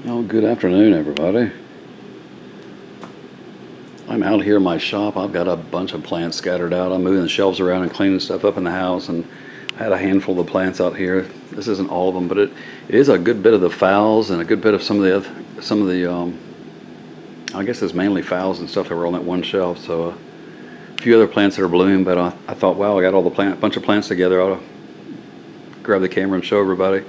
Oh, good afternoon, everybody. I'm out here in my shop. I've got a bunch of plants scattered out. I'm moving the shelves around and cleaning stuff up in the house, and I had a handful of the plants out here. This isn't all of them, but it is a good bit of the phals and a good bit of some of the I guess it's mainly phals and stuff that were on that one shelf. So a few other plants that are blooming, but I thought, wow, I got all the bunch of plants together. I ought to grab the camera and show everybody.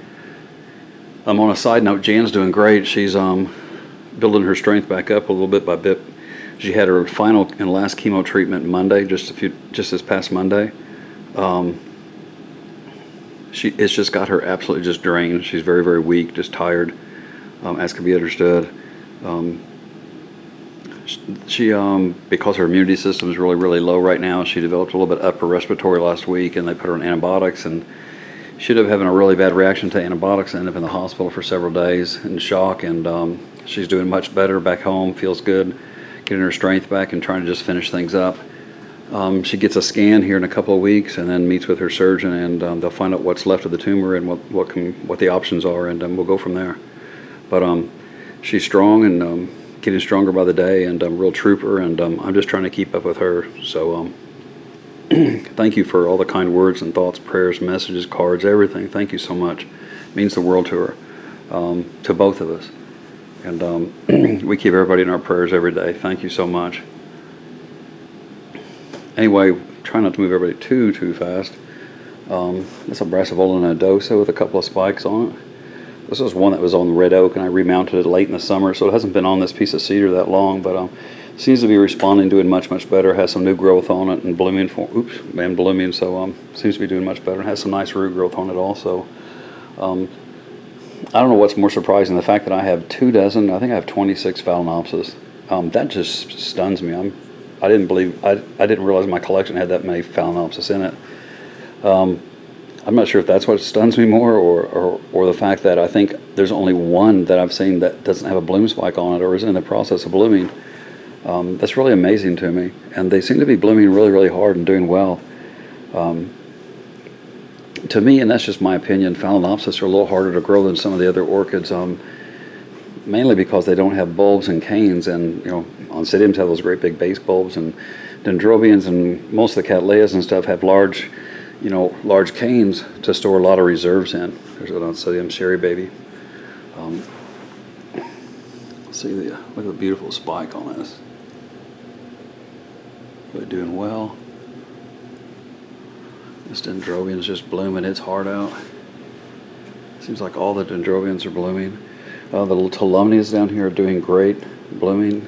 On a side note, Jan's doing great. She's building her strength back up a little bit by bit. She had her final and last chemo treatment Monday, just this past Monday. It's just got her absolutely just drained. She's very, very weak, just tired, as can be understood. She because her immunity system is really, really low right now, she developed a little bit upper respiratory last week, and they put her on antibiotics, and she ended up having a really bad reaction to antibiotics and ended up in the hospital for several days in shock. And she's doing much better back home, feels good, getting her strength back and trying to just finish things up. She gets a scan here in a couple of weeks and then meets with her surgeon, and they'll find out what's left of the tumor and what the options are, and we'll go from there. But she's strong and getting stronger by the day, and a real trooper, and I'm just trying to keep up with her. So thank you for all the kind words and thoughts, prayers, messages, cards, everything. Thank you so much. It means the world to her, to both of us. And we keep everybody in our prayers every day. Thank you so much. Anyway, try not to move everybody too fast. That's a Brassavola nodosa with a couple of spikes on it. This is one that was on red oak, and I remounted it late in the summer, so it hasn't been on this piece of cedar that long, but seems to be responding, doing much better. Has some new growth on it and blooming. So seems to be doing much better. And has some nice root growth on it also. I don't know what's more surprising, the fact that I have 24, I think I have 26 Phalaenopsis. That just stuns me. I didn't realize my collection had that many Phalaenopsis in it. I'm not sure if that's what stuns me more, or the fact that I think there's only one that I've seen that doesn't have a bloom spike on it or is in the process of blooming. That's really amazing to me, and they seem to be blooming really, really hard and doing well. To me, and that's just my opinion, Phalaenopsis are a little harder to grow than some of the other orchids, mainly because they don't have bulbs and canes, and Oncidiums have those great big base bulbs, and Dendrobiums and most of the Cattleyas and stuff have large canes to store a lot of reserves in. There's an Oncidium cherry baby. Look at the beautiful spike on this. Really doing well. This Dendrobium's just blooming its heart out. Seems like all the Dendrobiums are blooming. The little Phalaenopsis down here are doing great, blooming.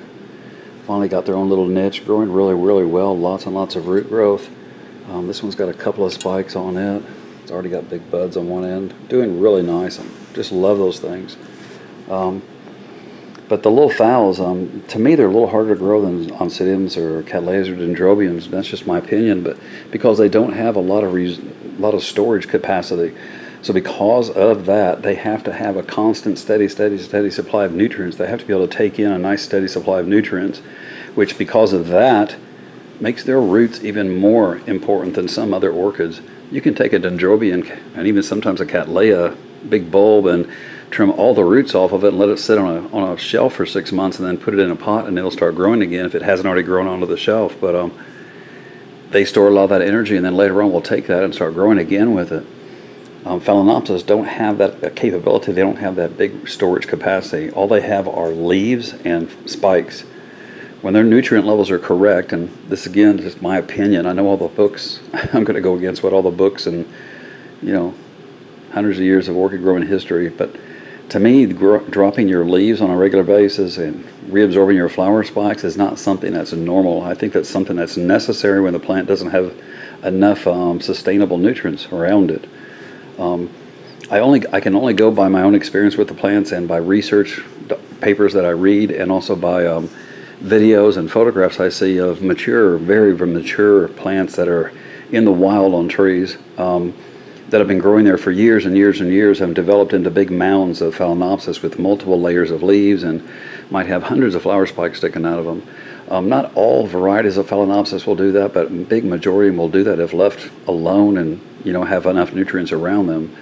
Finally got their own little niche, growing really, really well. Lots and lots of root growth. This one's got a couple of spikes on it. It's already got big buds on one end. Doing really nice. I just love those things. But the little phals, to me, they're a little harder to grow than Oncidiums or Cattleyas or Dendrobiums. That's just my opinion, but because they don't have a lot of storage capacity. So because of that, they have to have a constant, steady supply of nutrients. They have to be able to take in a nice, steady supply of nutrients, which because of that, makes their roots even more important than some other orchids. You can take a Dendrobium and even sometimes a Cattleya, big bulb, and trim all the roots off of it and let it sit on a shelf for 6 months, and then put it in a pot, and it'll start growing again if it hasn't already grown onto the shelf. But they store a lot of that energy, and then later on we'll take that and start growing again with it. Phalaenopsis don't have that capability. They don't have that big storage capacity. All they have are leaves and spikes. When their nutrient levels are correct, and this again is just my opinion, I know all the books, I'm going to go against what all the books and hundreds of years of orchid growing history, but to me, dropping your leaves on a regular basis and reabsorbing your flower spikes is not something that's normal. I think that's something that's necessary when the plant doesn't have enough sustainable nutrients around it. I can only go by my own experience with the plants and by research papers that I read, and also by videos and photographs I see of very mature plants that are in the wild on trees. That have been growing there for years and years, have developed into big mounds of Phalaenopsis with multiple layers of leaves, and might have hundreds of flower spikes sticking out of them. Not all varieties of Phalaenopsis will do that, but a big majority of them will do that if left alone and have enough nutrients around them.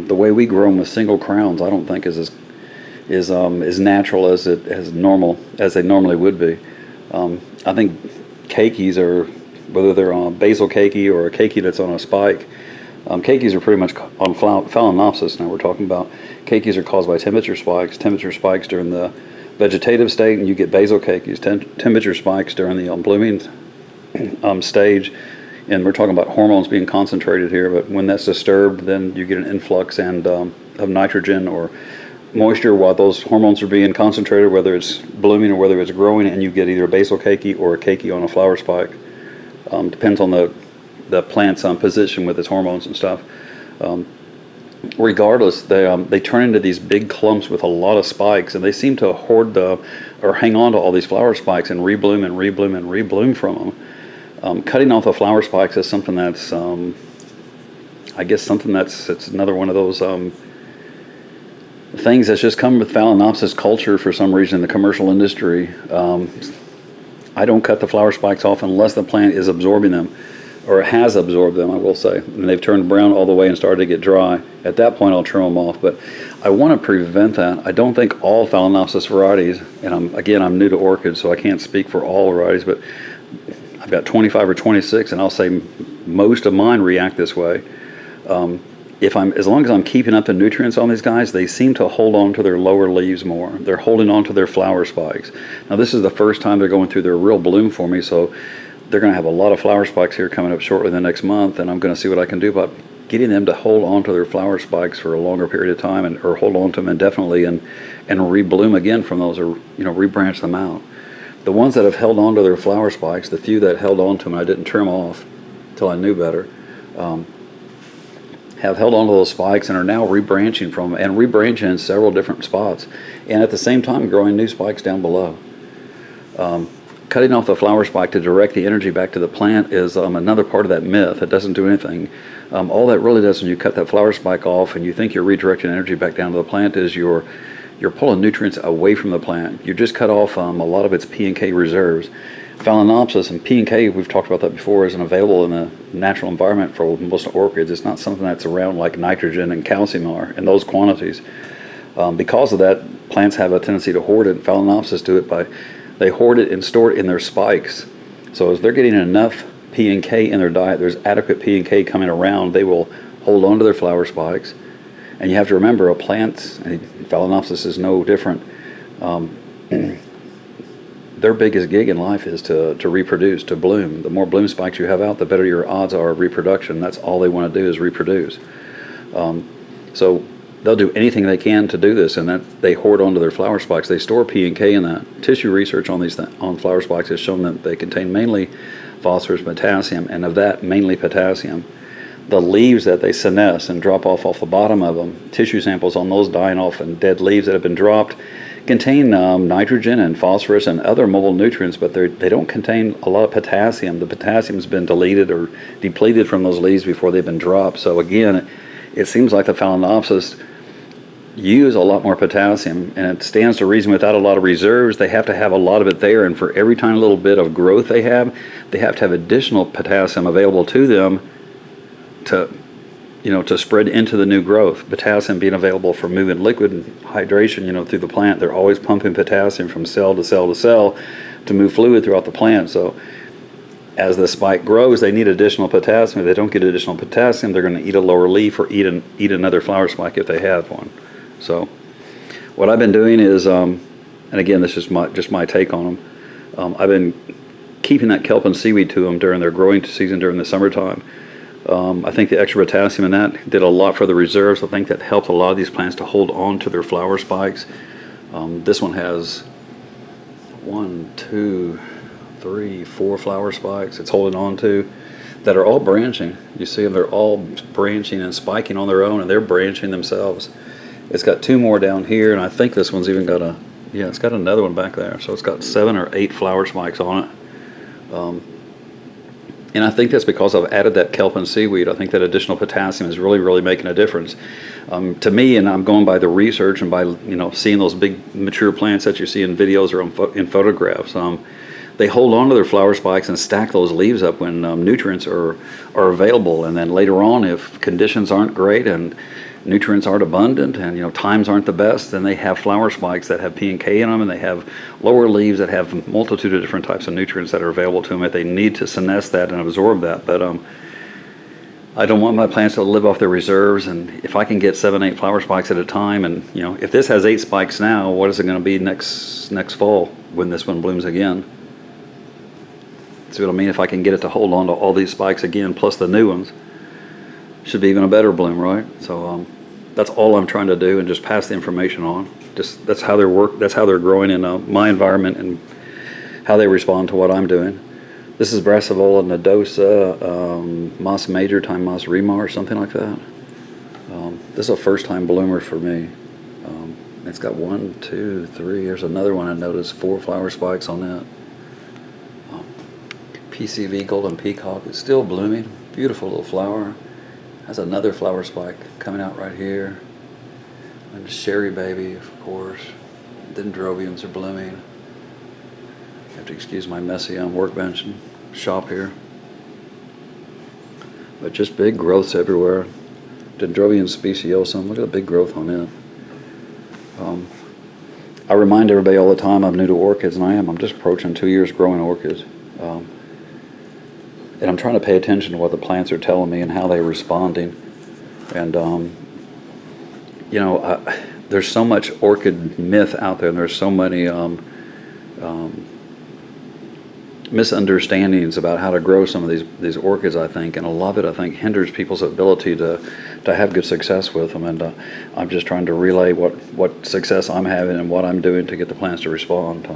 The way we grow them with single crowns, I don't think is is natural as normal as they normally would be. I think keikis are, whether they're on basil keiki or a keiki that's on a spike, keikis are pretty much on Phalaenopsis. Now we're talking about keikis are caused by temperature spikes. Temperature spikes during the vegetative state, and you get basil keikis. Temperature spikes during the blooming stage, and we're talking about hormones being concentrated here. But when that's disturbed, then you get an influx of nitrogen or moisture while those hormones are being concentrated, whether it's blooming or whether it's growing, and you get either a basil keiki or a keiki on a flower spike. Depends on the plant's position with its hormones and stuff. Regardless, they turn into these big clumps with a lot of spikes, and they seem to hoard or hang on to all these flower spikes and rebloom and rebloom and rebloom from them. Cutting off the flower spikes is something that's, I guess, it's another one of those things that's just come with Phalaenopsis culture for some reason in the commercial industry. I don't cut the flower spikes off unless the plant is absorbing them, or has absorbed them, I will say, and they've turned brown all the way and started to get dry. At that point, I'll trim them off, but I want to prevent that. I don't think all Phalaenopsis varieties, and I'm new to orchids, so I can't speak for all varieties, but I've got 25 or 26, and I'll say most of mine react this way. As long as I'm keeping up the nutrients on these guys, they seem to hold on to their lower leaves more. They're holding on to their flower spikes. Now, this is the first time they're going through their real bloom for me, so they're going to have a lot of flower spikes here coming up shortly the next month, and I'm going to see what I can do about getting them to hold on to their flower spikes for a longer period of time, or hold on to them indefinitely and rebloom again from those, or rebranch them out. The ones that have held on to their flower spikes, the few that held on to them, I didn't trim off till I knew better, have held on to those spikes and are now rebranching from them, and rebranching in several different spots, and at the same time growing new spikes down below. Cutting off the flower spike to direct the energy back to the plant is another part of that myth. It doesn't do anything. All that really does when you cut that flower spike off and you think you're redirecting energy back down to the plant is you're pulling nutrients away from the plant. You just cut off a lot of its P and K reserves. Phalaenopsis and P and K, we've talked about that before, isn't available in the natural environment for most orchids. It's not something that's around like nitrogen and calcium are in those quantities. Because of that, plants have a tendency to hoard it. Phalaenopsis do it they hoard it and store it in their spikes. So as they're getting enough P and K in their diet, there's adequate P and K coming around, they will hold on to their flower spikes. And you have to remember, a plant, and Phalaenopsis is no different, their biggest gig in life is to reproduce, to bloom. The more bloom spikes you have out, the better your odds are of reproduction. That's all they want to do is reproduce. So they'll do anything they can to do this, and that they hoard onto their flower spikes. They store P and K in that. Tissue research on on flower spikes has shown that they contain mainly phosphorus, potassium, and of that, mainly potassium. The leaves that they senesce and drop off the bottom of them, tissue samples on those dying off and dead leaves that have been dropped, contain nitrogen and phosphorus and other mobile nutrients, but they don't contain a lot of potassium. The potassium's been deleted or depleted from those leaves before they've been dropped. So again, it seems like the Phalaenopsis use a lot more potassium, and it stands to reason without a lot of reserves, they have to have a lot of it there, and for every tiny little bit of growth they have to have additional potassium available to them to spread into the new growth. Potassium being available for moving liquid and hydration, through the plant. They're always pumping potassium from cell to cell to cell to move fluid throughout the plant. So as the spike grows, they need additional potassium. If they don't get additional potassium, they're going to eat a lower leaf or eat another flower spike if they have one. So what I've been doing is, and again, this is just my take on them. I've been keeping that kelp and seaweed to them during their growing season during the summertime. I think the extra potassium in that did a lot for the reserves. I think that helped a lot of these plants to hold on to their flower spikes. This one has 1, 2, 3, 4 flower spikes it's holding on to that are all branching. You see them, they're all branching and spiking on their own, and they're branching themselves. It's got 2 more down here, and I think this one's even got it's got another one back there. So it's got 7 or 8 flower spikes on it. And I think that's because I've added that kelp and seaweed. I think that additional potassium is really, really making a difference. To me, and I'm going by the research and by seeing those big mature plants that you see in videos or in photographs. They hold on to their flower spikes and stack those leaves up when nutrients are available. And then later on, if conditions aren't great and nutrients aren't abundant and times aren't the best, then they have flower spikes that have P and K in them, and they have lower leaves that have a multitude of different types of nutrients that are available to them if they need to senesce that and absorb that. But I don't want my plants to live off their reserves, and if I can get 7, 8 flower spikes at a time, and if this has 8 spikes now, what is it going to be next fall when this one blooms again? See what I mean? If I can get it to hold on to all these spikes again, plus the new ones, should be even a better bloom, right? So that's all I'm trying to do, and just pass the information on. Just that's how they're growing in my environment, and how they respond to what I'm doing. This is Brassavola nodosa, Moss Major, Time Moss Remar, or something like that. This is a first-time bloomer for me. It's got 1, 2, 3. Here's another one I noticed, 4 flower spikes on that. PCV Golden Peacock is still blooming. Beautiful little flower. Has another flower spike coming out right here. And Sherry Baby, of course. Dendrobiums are blooming. You have to excuse my messy workbench and shop here. But just big growths everywhere. Dendrobium speciosum, look at the big growth on it. I remind everybody all the time I'm new to orchids, and I'm just approaching 2 years growing orchids. And I'm trying to pay attention to what the plants are telling me and how they're responding. And, there's so much orchid myth out there, and there's so many misunderstandings about how to grow some of these orchids, I think. And a lot of it, I think, hinders people's ability to have good success with them. And I'm just trying to relay what success I'm having and what I'm doing to get the plants to respond.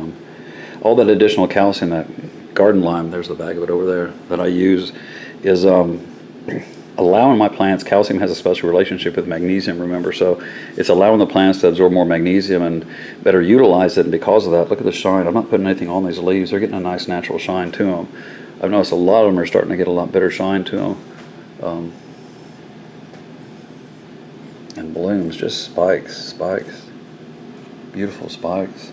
All that additional calcium, that garden lime, there's the bag of it over there, that I use, is allowing my plants. Calcium has a special relationship with magnesium, remember, so it's allowing the plants to absorb more magnesium and better utilize it. And because of that, look at the shine. I'm not putting anything on these leaves. They're getting a nice natural shine to them. I've noticed a lot of them are starting to get a lot better shine to them. And blooms, just spikes, beautiful spikes.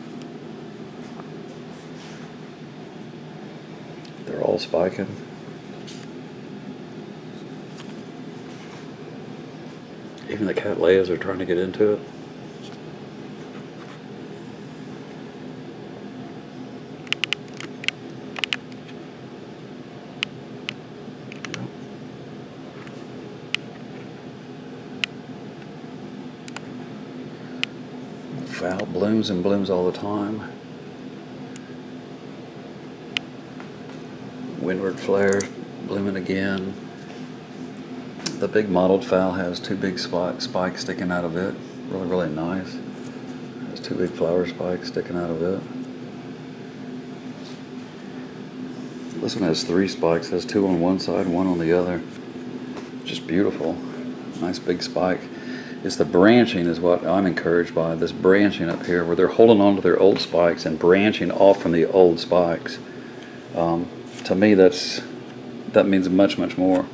They're all spiking. Even the cattleyas are trying to get into it. Foul blooms and blooms all the time. Windward flares blooming again. The big mottled fowl has 2 big spikes sticking out of it. Really, really nice. Has 2 big flower spikes sticking out of it. This one has 3 spikes. Has 2 on one side and 1 on the other. Just beautiful. Nice big spike. It's the branching is what I'm encouraged by. This branching up here, where they're holding on to their old spikes and branching off from the old spikes. To me, that means much, much more.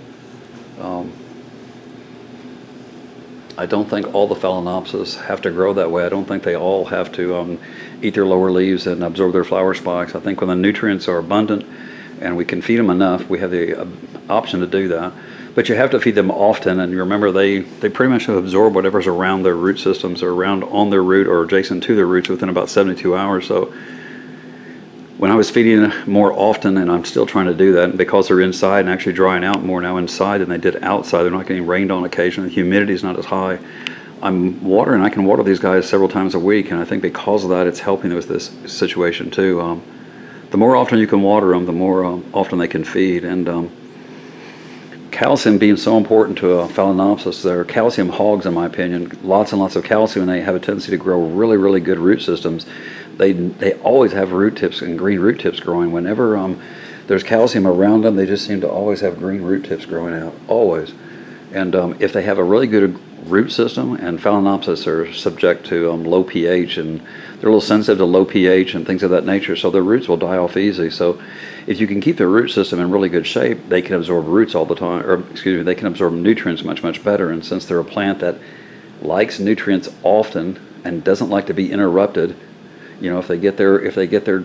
I don't think all the Phalaenopsis have to grow that way. I don't think they all have to eat their lower leaves and absorb their flower spikes. I think when the nutrients are abundant and we can feed them enough, we have the option to do that. But you have to feed them often, and you remember they pretty much absorb whatever's around their root systems or around on their root or adjacent to their roots within about 72 hours. So when I was feeding more often, and I'm still trying to do that, and because they're inside and actually drying out more now inside than they did outside, they're not getting rained on occasionally, the humidity is not as high. I'm watering, I can water these guys several times a week, and I think because of that, it's helping with this situation too. The more often you can water them, the more often they can feed. And calcium being so important to a Phalaenopsis, they're calcium hogs in my opinion. Lots and lots of calcium, and they have a tendency to grow really, really good root systems. They always have root tips and green root tips growing. Whenever there's calcium around them, they just seem to always have green root tips growing out, always. And if they have a really good root system, and Phalaenopsis are subject to low pH, and they're a little sensitive to low pH and things of that nature, so their roots will die off easy. So if you can keep their root system in really good shape, they can absorb roots all the time, or excuse me, they can absorb nutrients much, much better. And since they're a plant that likes nutrients often and doesn't like to be interrupted, if they get their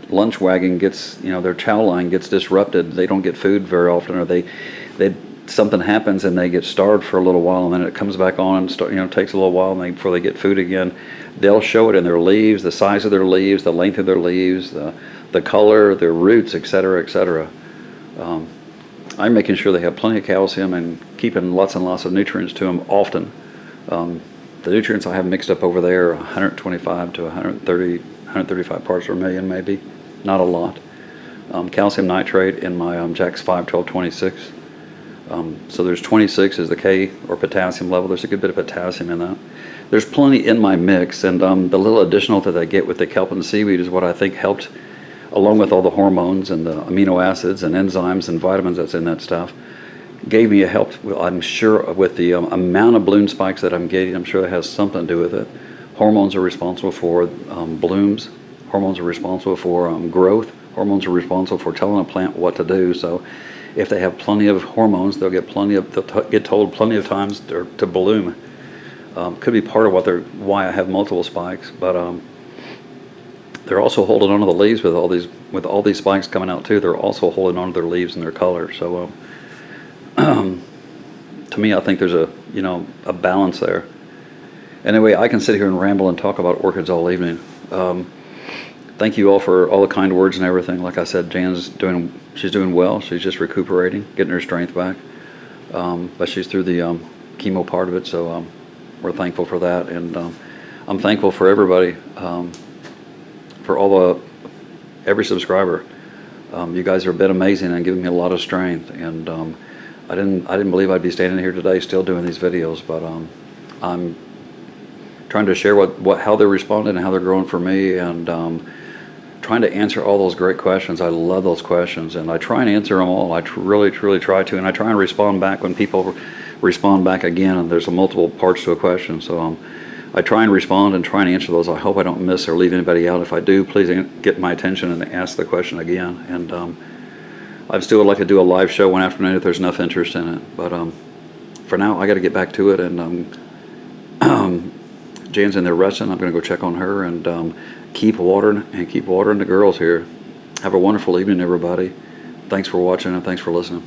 lunch wagon gets, their chow line gets disrupted, they don't get food very often, or they something happens and they get starved for a little while, and then it comes back on and takes a little while before they get food again, they'll show it in their leaves, the size of their leaves, the length of their leaves, the color, their roots, etc., etc. I'm making sure they have plenty of calcium and keeping lots and lots of nutrients to them often. The nutrients I have mixed up over there, 125 to 130, 135 parts per million maybe, not a lot. Calcium nitrate in my Jack's 5, 12, 26. So there's 26 is the K or potassium level. There's a good bit of potassium in that. There's plenty in my mix, and the little additional that I get with the kelp and seaweed is what I think helped, along with all the hormones and the amino acids and enzymes and vitamins that's in that stuff, gave me a help, I'm sure, with the amount of bloom spikes that I'm getting. I'm sure that has something to do with it. Hormones are responsible for blooms. Hormones are responsible for growth. Hormones are responsible for telling a plant what to do. So if they have plenty of hormones, they'll get told plenty of times to bloom. Could be part of why I have multiple spikes, but they're also holding onto the leaves with all these spikes coming out too. They're also holding onto their leaves and their color. So to me, I think there's a balance there. Anyway, I can sit here and ramble and talk about orchids all evening. Thank you all for all the kind words and everything. Like I said, Jan's she's doing well. She's just recuperating, getting her strength back. But she's through the chemo part of it, so we're thankful for that. And I'm thankful for everybody, for every subscriber. You guys have been amazing and giving me a lot of strength. And I didn't believe I'd be standing here today still doing these videos, but I'm trying to share how they're responding and how they're growing for me, and trying to answer all those great questions. I love those questions, and I try and answer them all. I really, truly try to, and I try and respond back when people respond back again, and there's multiple parts to a question. So I try and respond and try and answer those. I hope I don't miss or leave anybody out. If I do, please get my attention and ask the question again. And I still would like to do a live show one afternoon if there's enough interest in it. But for now, I got to get back to it, and Jan's in there resting. I'm going to go check on her and keep watering the girls here. Have a wonderful evening, everybody. Thanks for watching and thanks for listening.